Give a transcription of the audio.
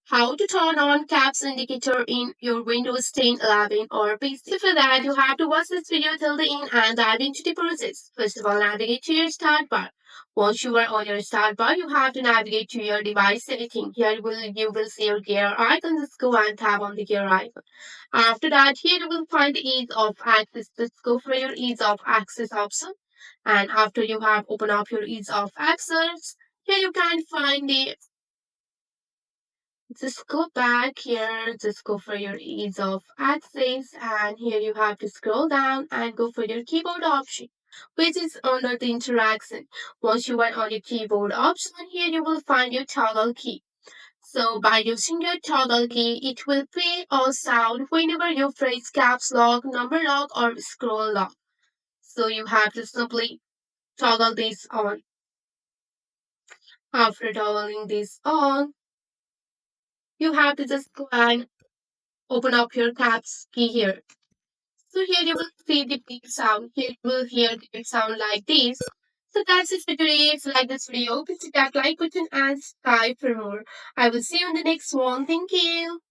How to turn on caps indicator in your Windows 10, 11 or PC. So for that, you have to watch this video till the end and dive into the process. First of all, navigate to your start bar. Once you are on your start bar, you have to navigate to your device setting. Here you will see your gear icon. Just go and tap on the gear icon. After that, here you will find the ease of access. Just go for your ease of access option. And after you have opened up your ease of access, here you can find the just go back here, just go for your ease of access, and here you have to scroll down and go for your keyboard option, which is under the interaction. Once you are on your keyboard option, here you will find your toggle key. So by using your toggle key, it will play a sound whenever you press caps lock, number lock, or scroll lock. So you have to simply toggle this on. After toggling this on, you have to just go and open up your caps key here. So here you will see the beep sound. Here you will hear the beep sound like this. So that's it for today. If you like this video, please hit that like button and subscribe for more. I will see you in the next one. Thank you.